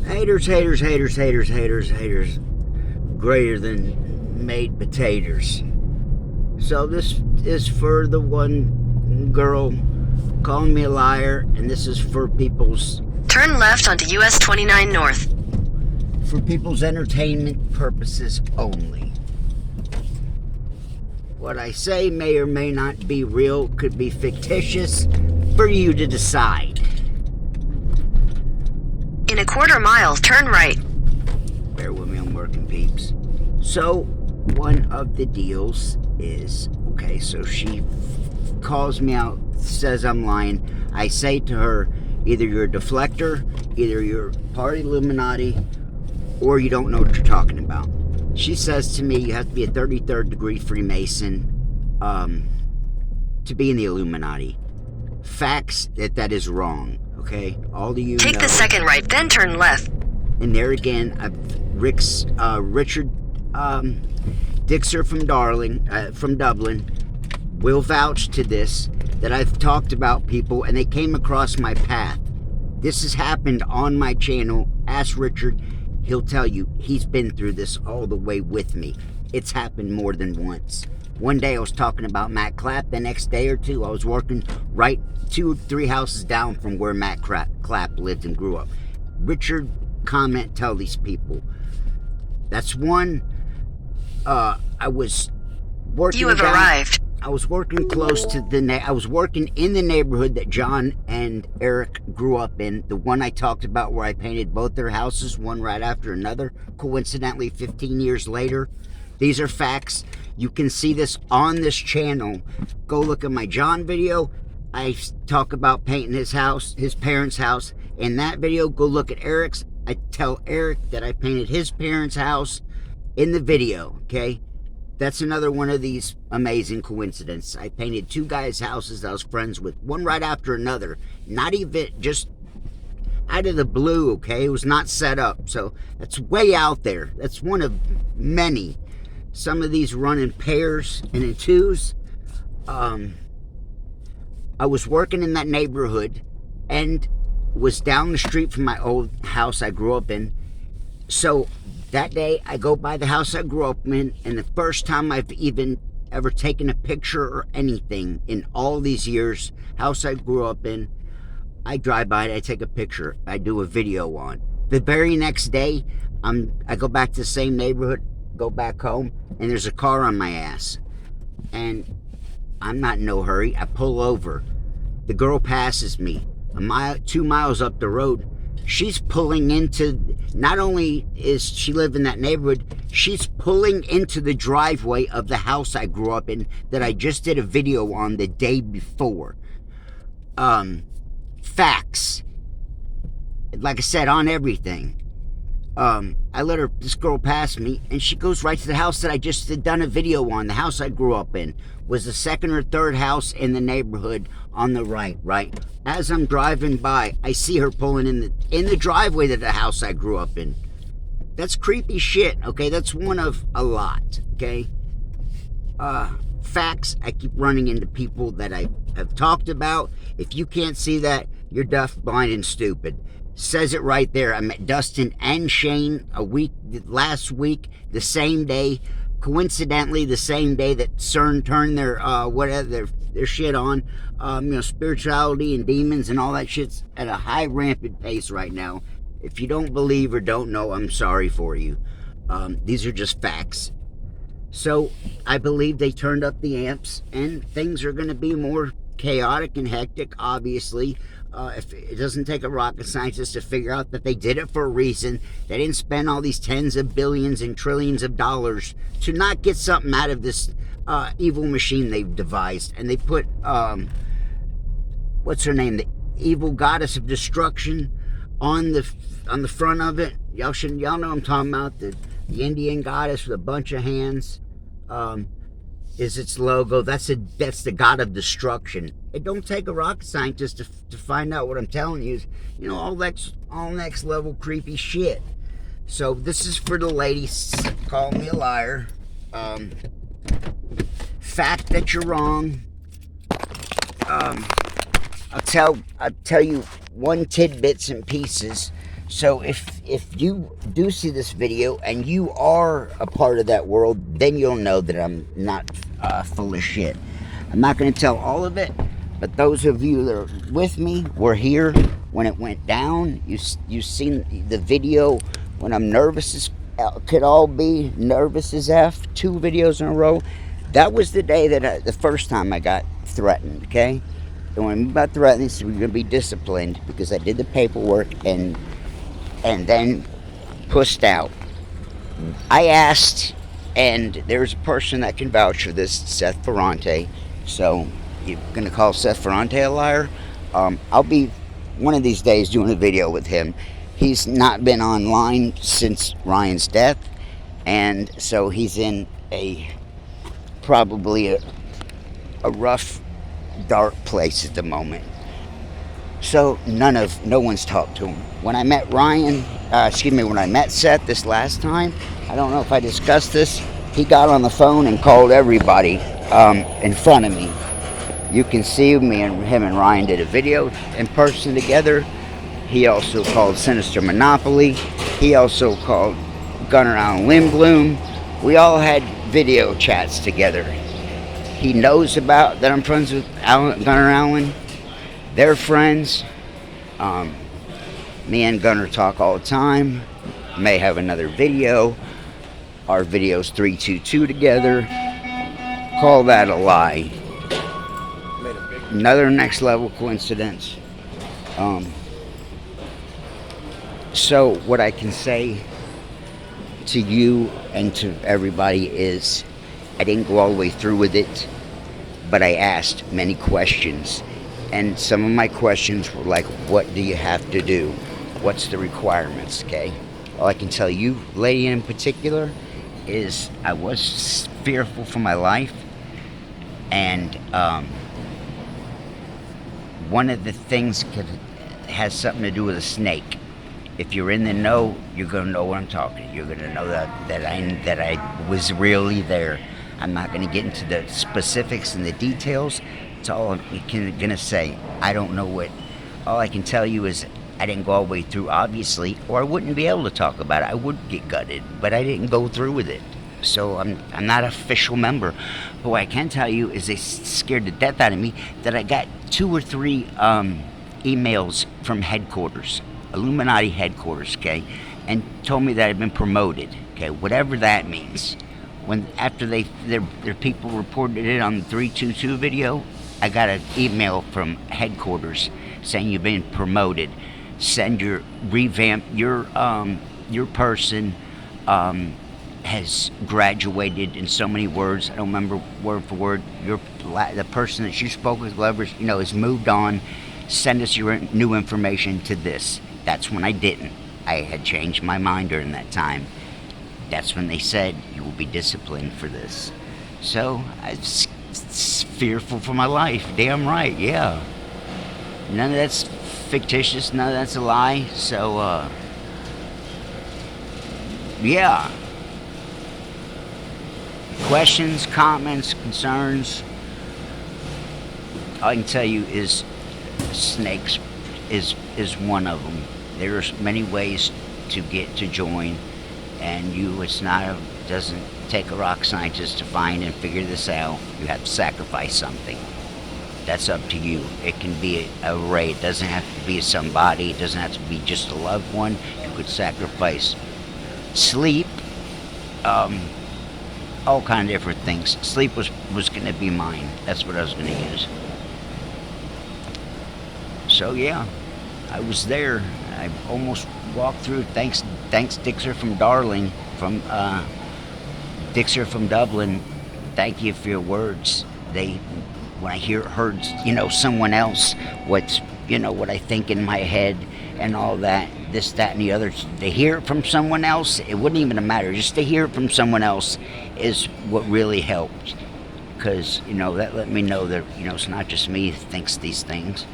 Haters, haters, haters, haters, haters, haters. Greater than made potatoes. So this is for the one girl calling me a liar, and this is for people's... Turn left onto US 29 North. For people's entertainment purposes only. What I say may or may not be real, could be fictitious, for you to decide. In a quarter mile, turn right. Bear with me, I'm working, peeps. So, one of the deals is, okay, so she calls me out, says I'm lying. I say to her, either you're a deflector, either you're part Illuminati, or you don't know what you're talking about. She says to me, you have to be a 33rd degree Freemason to be in the Illuminati. Facts that is wrong, okay? All of you Take know. the second right, then turn left. And there again, Richard Dixer from Dublin will vouch to this, that I've talked about people and they came across my path. This has happened on my channel. Ask Richard. He'll tell you he's been through this all the way with me. It's happened more than once. One day I was talking about Matt Clapp. The next day or two I was working right 2-3 houses down from where Matt Clapp lived and grew up. Richard, comment, tell these people. That's one. I was working. You have arrived. I was working close to I was working in the neighborhood that John and Eric grew up in. The one I talked about where I painted both their houses, one right after another. Coincidentally, 15 years later. These are facts. You can see this on this channel. Go look at my John video. I talk about painting his house, his parents' house. In that video, go look at Eric's. I tell Eric that I painted his parents' house in the video, okay? That's another one of these amazing coincidences. I painted 2 guys' houses that I was friends with, one right after another. Not even just out of the blue, okay? It was not set up. So that's way out there. That's one of many. Some of these run in pairs and in twos. I was working in that neighborhood and was down the street from my old house I grew up in. So that day I go by the house I grew up in, and the first time I've even ever taken a picture or anything in all these years, house I grew up in, I drive by it, I take a picture, I do a video on. The very next day, I go back to the same neighborhood, go back home, and there's a car on my ass. And I'm not in no hurry. I pull over. The girl passes me. 2 miles up the road, she's pulling into, not only is she live in that neighborhood, she's pulling into the driveway of the house I grew up in that I just did a video on the day before. Facts. Like I said, on everything. I let this girl pass me, and she goes right to the house that I just had done a video on. The house I grew up in was the second or third house in the neighborhood on the right. As I'm driving by, I see her pulling in the driveway to the house I grew up in. That's creepy shit, okay? That's one of a lot, okay? Facts, I keep running into people that I have talked about. If you can't see that, you're deaf, blind, and stupid. Says it right there. I met Dustin and Shane last week, the same day, coincidentally the same day that CERN turned their their shit on. Spirituality and demons and all that shit's at a high rampant pace right now. If you don't believe or don't know, I'm sorry for you. These are just facts. So I believe they turned up the amps, and things are going to be more chaotic and hectic, obviously. If it doesn't take a rocket scientist to figure out that they did it for a reason. They didn't spend all these tens of billions and trillions of dollars to not get something out of this evil machine they've devised. And they put, what's her name? The evil goddess of destruction on the front of it. Y'all know what I'm talking about. The Indian goddess with a bunch of hands. Is its logo. That's the god of destruction. It don't take a rocket scientist to find out what I'm telling you. All next level creepy shit. So this is for the ladies. Call me a liar. Fact that you're wrong. I'll tell you one tidbits and pieces. So if you do see this video and you are a part of that world, then you'll know that I'm not full of shit. I'm not going to tell all of it, but those of you that are with me were here when it went down. You seen the video when I'm nervous as could all be, nervous as F, 2 videos in a row. That was the day that the first time I got threatened, okay? And when I got threatened, they said we're going to be disciplined because I did the paperwork and then pushed out. I asked, and there's a person that can vouch for this, Seth Ferrante. So you're gonna call Seth Ferrante a liar? I'll be one of these days doing a video with him. He's not been online since Ryan's death, and so he's in probably a rough, dark place at the moment. So no one's talked to him. When I met when I met Seth this last time, I don't know if I discussed this, he got on the phone and called everybody in front of me. You can see him and Ryan did a video in person together. He also called Sinister Monopoly. He also called Gunnar Allen Lindblom. We all had video chats together. He knows about that I'm friends with Gunnar Allen. They're friends. Me and Gunnar talk all the time. May have another video. Our video's 322 together. Call that a lie. Another next level coincidence. So what I can say to you and to everybody is I didn't go all the way through with it, but I asked many questions. And some of my questions were like, what do you have to do? What's the requirements, okay? All I can tell you, lady in particular, is I was fearful for my life. And one of the things has something to do with a snake. If you're in the know, you're going to know what I'm talking. You're going to know that I was really there. I'm not going to get into the specifics and the details. It's all I'm going to say. I don't know what. All I can tell you is I didn't go all the way through, obviously, or I wouldn't be able to talk about it. I would get gutted, but I didn't go through with it. So I'm not an official member. But what I can tell you is they scared the death out of me that I got 2 or 3 emails from headquarters, Illuminati headquarters, okay, and told me that I'd been promoted, okay, whatever that means. After their people reported it on the 322 video, I got an email from headquarters saying you've been promoted. Send your person has graduated in so many words. I don't remember word for word. The person that you spoke with, whoever, has moved on. Send us your new information to this. That's when I didn't. I had changed my mind during that time. That's when they said you will be disciplined for this. So I was fearful for my life. Damn right, yeah. None of that's fictitious. None of that's a lie. So yeah. Questions, comments, concerns. All I can tell you is snakes is one of them. There's many ways to get to join, and doesn't take a rock scientist to find and figure this out. You have to sacrifice something. That's up to you. It can be a array. It doesn't have to be somebody. It doesn't have to be just a loved one. You could sacrifice sleep, all kind of different things. Sleep was going to be mine. That's what I was going to use. So yeah, I was there. I almost walked through. Thanks Dixer from Darling, from Dixer from Dublin. Thank you for your words. When I heard someone else, what I think in my head and all that, this, that, and the other, to hear it from someone else, it wouldn't even matter. Just to hear it from someone else is what really helped, because that let me know that it's not just me that thinks these things.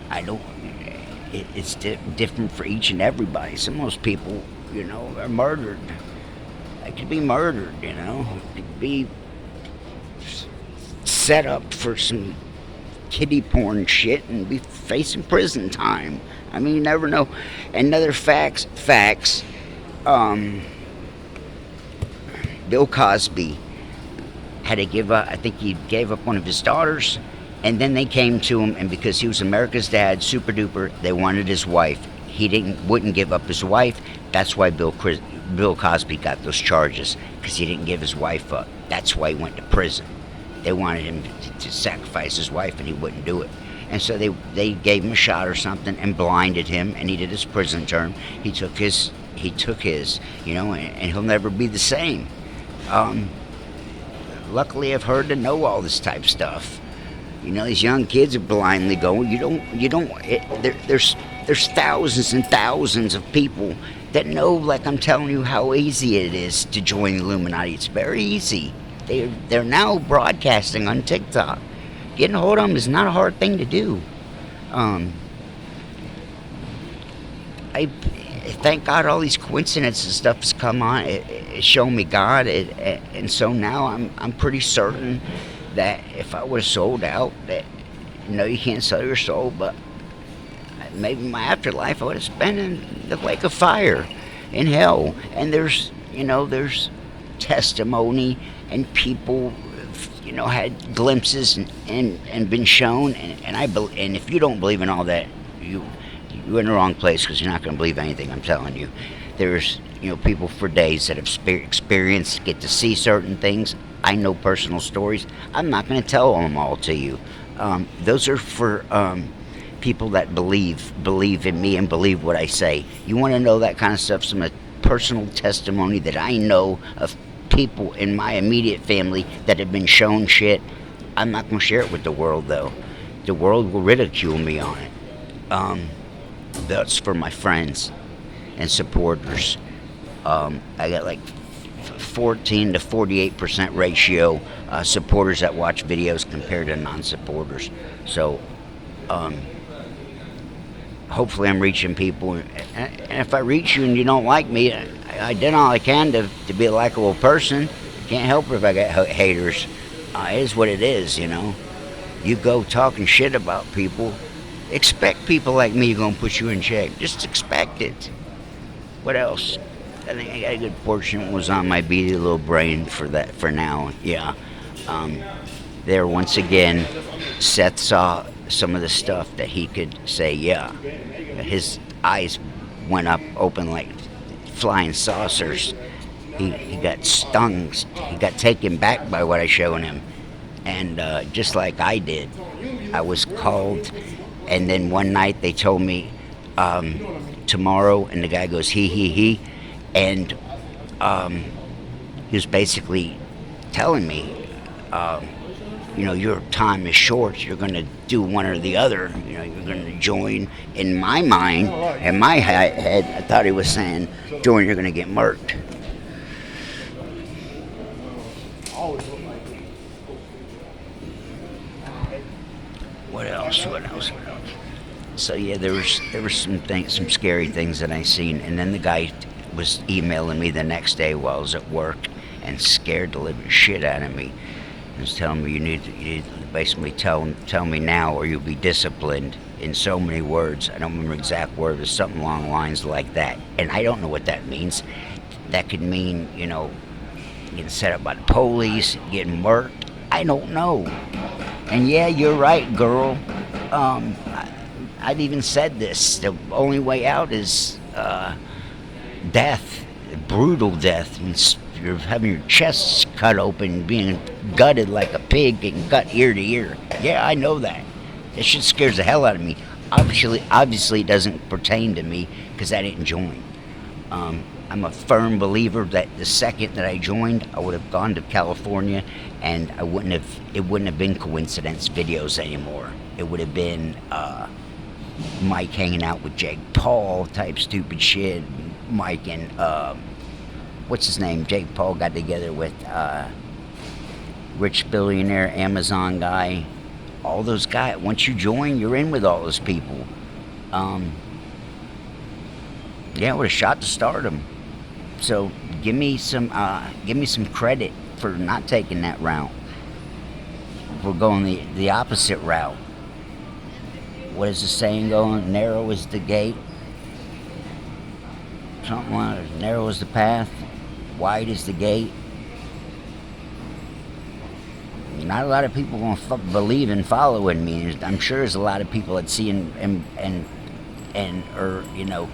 I don't. It's different for each and everybody. Some of those people, are murdered. I could be murdered, it could be set up for some kiddie porn shit and be facing prison time. I mean, you never know. Another facts. Bill Cosby had to give up. I think he gave up one of his daughters, and then they came to him, and because he was America's dad, super duper, they wanted his wife. He wouldn't give up his wife. That's why Bill Cosby got those charges, because he didn't give his wife up. That's why he went to prison. They wanted him to sacrifice his wife, and he wouldn't do it. And so they gave him a shot or something and blinded him, and he did his prison term. He took his, you know, and he'll never be the same. Luckily, I've heard to know all this type of stuff. You know, these young kids are blindly going. There's thousands and thousands of people that know, like I'm telling you, how easy it is to join the Illuminati. It's very easy. They're now broadcasting on TikTok. Getting a hold of them is not a hard thing to do. I thank God all these coincidences and stuff has come on. It showed me God, and so now I'm pretty certain that if I would have sold out, that you can't sell your soul, but maybe my afterlife I would have spent in the lake of fire, in hell. And there's testimony, and people had glimpses and been shown, and if you don't believe in all that, you're in the wrong place, because you're not going to believe anything I'm telling you. There's people for days that have experienced, get to see certain things. I know personal stories. I'm not going to tell them all to you. Those are for people that believe in me and believe what I say. You want to know that kind of stuff, some personal testimony that I know of people in my immediate family that have been shown shit. I'm not going to share it with the world, though. The world will ridicule me on it. That's for my friends and supporters. I got like 14 to 48% ratio supporters that watch videos compared to non-supporters. So hopefully I'm reaching people, and if I reach you and you don't like me, I did all I can to be a likable person. Can't help it if I got haters. It is what it is, You go talking shit about people, expect people like me are going to put you in check. Just expect it. What else? I think I got a good portion was on my beady little brain for that for now. Yeah. There once again, Seth saw some of the stuff that he could say, yeah. His eyes went up open like flying saucers. He got stung. He got taken back by what I showed him. And just like I did, I was called. And then one night they told me tomorrow, and the guy goes, he. And he was basically telling me, your time is short. You're going to do one or the other. You're going to join. In my mind, in my head, I thought he was saying, join, you're going to get murked. What else? So yeah, there was some scary things that I seen, and then the guy was emailing me the next day while I was at work, and scared the living shit out of me. He was telling me you need to basically tell me now, or you'll be disciplined. In so many words, I don't remember exact words, but something along lines like that. And I don't know what that means. That could mean getting set up by the police, getting murked. I don't know. And yeah, you're right, girl. I've even said this. The only way out is death, brutal death. You're having your chest cut open, being gutted like a pig, getting cut ear to ear. Yeah, I know that. That shit scares the hell out of me. Obviously, it doesn't pertain to me because I didn't join. I'm a firm believer that the second that I joined, I would have gone to California, and it wouldn't have been coincidence videos anymore. It would have been Mike hanging out with Jake Paul type stupid shit. Mike and what's his name? Jake Paul got together with rich billionaire Amazon guy. All those guys. Once you join, you're in with all those people. Yeah, I would have shot to stardom. So give me some credit for not taking that route. We're going the opposite route. what is the saying going? Narrow is the gate. Something like narrow is the path, wide is the gate. Not a lot of people going to believe and follow in me. I'm sure there's a lot of people that see and are, you know,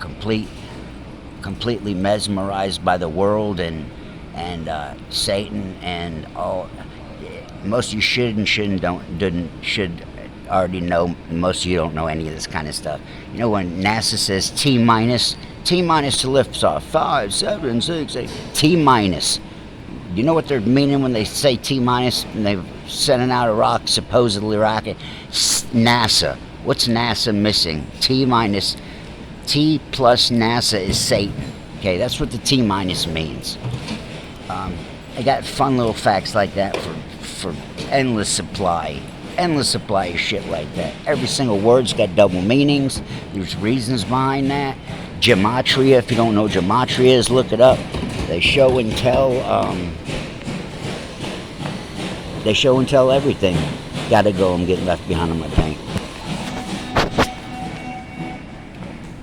completely mesmerized by the world and Satan and all. Most of you should already know. Most of you don't know any of this kind of stuff. You know, when NASA says T minus to lifts off, 5, 7, 6, 8, T minus. You know what they're meaning when they say T minus and they're sending out a supposedly rocket? NASA. What's NASA missing? T minus. T plus NASA is Satan. Okay, that's what the T minus means. I got fun little facts like that for endless supply of shit like that. Every single word's got double meanings. There's reasons behind that. Gematria, if you don't know what gematria is, look it up. They show and tell. They show and tell everything. Gotta go. I'm getting left behind on my plane.